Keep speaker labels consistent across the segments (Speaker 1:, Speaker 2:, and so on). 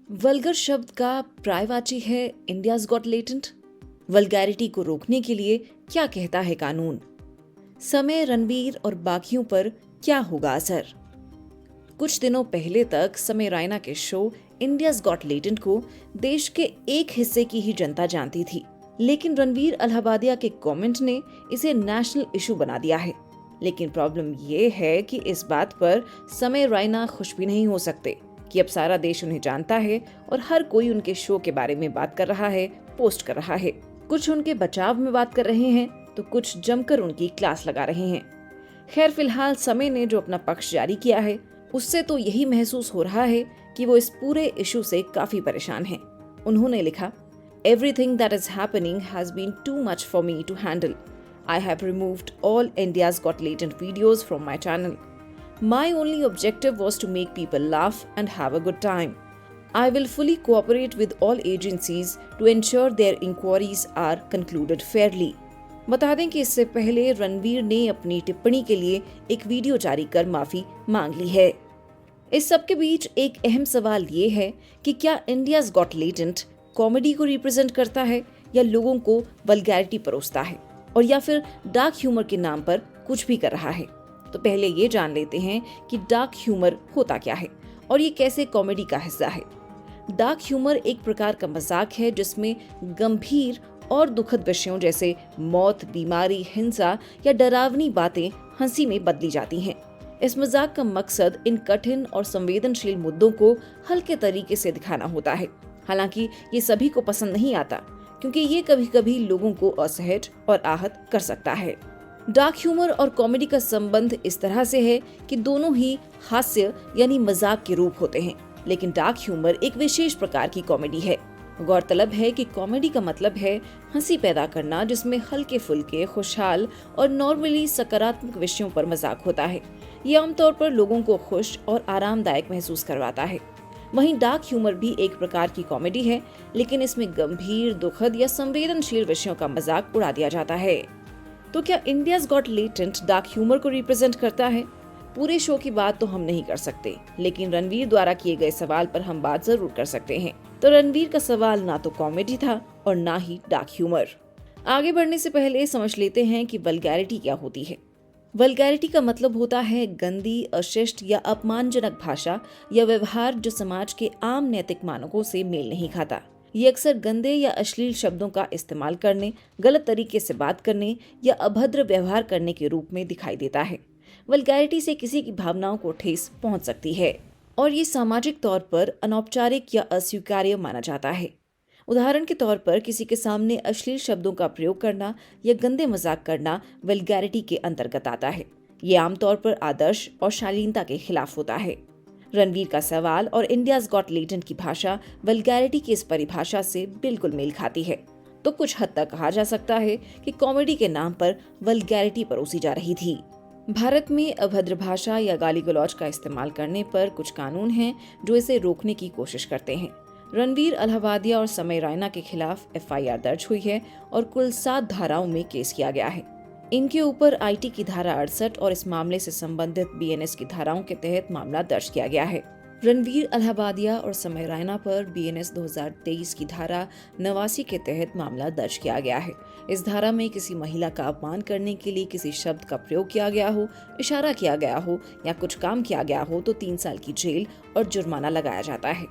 Speaker 1: Vulgar शब्द का पर्यायवाची है इंडियाज गॉट लेटेंट। वल्गैरिटी को रोकने के लिए क्या कहता है कानून? समय, रणवीर और बाकियों पर क्या होगा असर? कुछ दिनों पहले तक समय रैना के शो इंडियाज गॉट लेटेंट को देश के एक हिस्से की ही जनता जानती थी, लेकिन रणवीर अलाहाबादिया के कमेंट ने इसे नेशनल इशू बना दिया है। लेकिन प्रॉब्लम ये है कि इस बात पर समय रैना खुश भी नहीं हो सकते कि अब सारा देश उन्हें जानता है और हर कोई उनके शो के बारे में बात कर रहा है, पोस्ट कर रहा है। कुछ उनके बचाव में बात कर रहे हैं तो कुछ जमकर उनकी क्लास लगा रहे हैं। खैर, फिलहाल समय ने जो अपना पक्ष जारी किया है उससे तो यही महसूस हो रहा है कि वो इस पूरे इशू से काफी परेशान हैं। उन्होंने लिखा, Everything that is happening has been too much for me to handle. I have removed all India's Got Latent videos from my channel. My only objective was to make people laugh and have a good time. I will fully cooperate with all agencies to ensure their inquiries are concluded fairly. बता दें कि इससे पहले रणवीर ने अपनी टिप्पणी के लिए एक वीडियो जारी कर माफी मांग ली है। इस सब के बीच एक अहम सवाल ये है कि क्या इंडियाज गॉट लेटेंट कॉमेडी को रिप्रेजेंट करता है या लोगों को वल्गैरिटी परोसता है और या फिर डार्क ह्यूमर के नाम पर कुछ भी कर रहा है। तो पहले ये जान लेते हैं कि डार्क ह्यूमर होता क्या है और ये कैसे कॉमेडी का हिस्सा है। डार्क ह्यूमर एक प्रकार का मजाक है जिसमें गंभीर और दुखद विषयों जैसे मौत, बीमारी, हिंसा या डरावनी बातें हंसी में बदली जाती हैं। इस मजाक का मकसद इन कठिन और संवेदनशील मुद्दों को हल्के तरीके से दिखाना होता है। हालांकि ये सभी को पसंद नहीं आता क्योंकि ये कभी कभी लोगों को असहज और आहत कर सकता है। डार्क ह्यूमर और कॉमेडी का संबंध इस तरह से है कि दोनों ही हास्य यानी मजाक के रूप होते हैं, लेकिन डार्क ह्यूमर एक विशेष प्रकार की कॉमेडी है। गौरतलब है कि कॉमेडी का मतलब है हंसी पैदा करना जिसमें हल्के फुल्के, खुशहाल और नॉर्मली सकारात्मक विषयों पर मजाक होता है। ये आमतौर पर लोगों को खुश और आरामदायक महसूस करवाता है। वहीं डार्क ह्यूमर भी एक प्रकार की कॉमेडी है, लेकिन इसमें गंभीर, दुखद या संवेदनशील विषयों का मजाक उड़ा दिया जाता है। तो क्या India's got latent dark humour को रिप्रेजेंट करता है? पूरे शो की बात तो हम नहीं कर सकते, लेकिन रणवीर द्वारा किए गए सवाल पर हम बात जरूर कर सकते हैं। तो रणवीर का सवाल ना तो कॉमेडी था और ना ही डार्क ह्यूमर। आगे बढ़ने से पहले समझ लेते हैं कि वल्गैरिटी क्या होती है। वल्गैरिटी का मतलब होता है गंदी, अशिष्ट या अपमानजनक भाषा या व्यवहार जो समाज के आम नैतिक मानकों से मेल नहीं खाता। ये अक्सर गंदे या अश्लील शब्दों का इस्तेमाल करने, गलत तरीके से बात करने या अभद्र व्यवहार करने के रूप में दिखाई देता है। वल्गैरिटी से किसी की भावनाओं को ठेस पहुंच सकती है और ये सामाजिक तौर पर अनौपचारिक या अस्वीकार्य माना जाता है। उदाहरण के तौर पर किसी के सामने अश्लील शब्दों का प्रयोग करना या गंदे मजाक करना वल्गैरिटी के अंतर्गत आता है। ये आमतौर पर आदर्श और शालीनता के खिलाफ होता है। रणवीर का सवाल और इंडियाज गॉट लेटेंट की भाषा वल्गैरिटी की इस परिभाषा से बिल्कुल मेल खाती है। तो कुछ हद तक कहा जा सकता है कि कॉमेडी के नाम पर वल्गैरिटी परोसी जा रही थी। भारत में अभद्र भाषा या गाली गलौज का इस्तेमाल करने पर कुछ कानून हैं जो इसे रोकने की कोशिश करते हैं। रणवीर अलाहाबादिया और समय रैना के खिलाफ FIR दर्ज हुई है और कुल 7 धाराओं में केस किया गया है। इनके ऊपर IT की धारा 68 और इस मामले से संबंधित BNS की धाराओं के तहत मामला दर्ज किया गया है। रणवीर अलाहाबादिया और समय रैना पर BNS 2023 की धारा 89 के तहत मामला दर्ज किया गया है। इस धारा में किसी महिला का अपमान करने के लिए किसी शब्द का प्रयोग किया गया हो, इशारा किया गया हो या कुछ काम किया गया हो तो 3 साल की जेल और जुर्माना लगाया जाता है।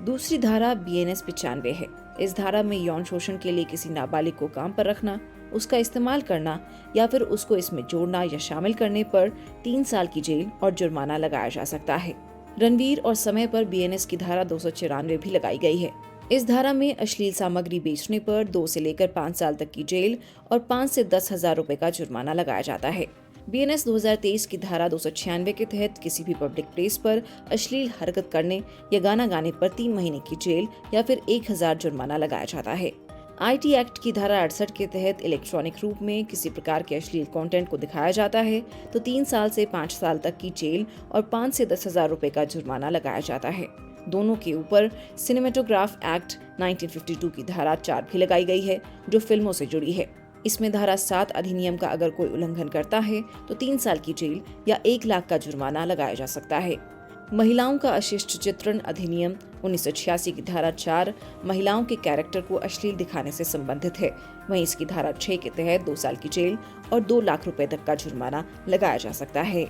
Speaker 1: दूसरी धारा BNS 95 है। इस धारा में यौन शोषण के लिए किसी नाबालिग को काम पर रखना, उसका इस्तेमाल करना या फिर उसको इसमें जोड़ना या शामिल करने पर 3 साल की जेल और जुर्माना लगाया जा सकता है। रणवीर और समय पर BNS की धारा 294 भी लगाई गई है। इस धारा में अश्लील सामग्री बेचने पर 2 से लेकर 5 साल तक की जेल और 5 से 10,000 रुपए का जुर्माना लगाया जाता है। BNS 2023 की धारा 296 के तहत किसी भी पब्लिक प्लेस पर अश्लील हरकत करने या गाना गाने पर 3 महीने की जेल या फिर 1,000 जुर्माना लगाया जाता है। IT एक्ट की धारा 68 के तहत इलेक्ट्रॉनिक रूप में किसी प्रकार के अश्लील कंटेंट को दिखाया जाता है तो 3 साल से 5 साल तक की जेल और 5 से 10,000 रुपए का जुर्माना लगाया जाता है। दोनों के ऊपर सिनेमेटोग्राफ एक्ट 1952 की धारा 4 भी लगाई गई है जो फिल्मों से जुड़ी है। इसमें धारा 7 अधिनियम का अगर कोई उल्लंघन करता है तो 3 साल की जेल या 1 लाख का जुर्माना लगाया जा सकता है। महिलाओं का अशिष्ट चित्रण अधिनियम 1986 की धारा 4 महिलाओं के कैरेक्टर को अश्लील दिखाने से संबंधित है। वहीं इसकी धारा 6 के तहत 2 साल की जेल और 2 लाख रुपए तक का जुर्माना लगाया जा सकता है।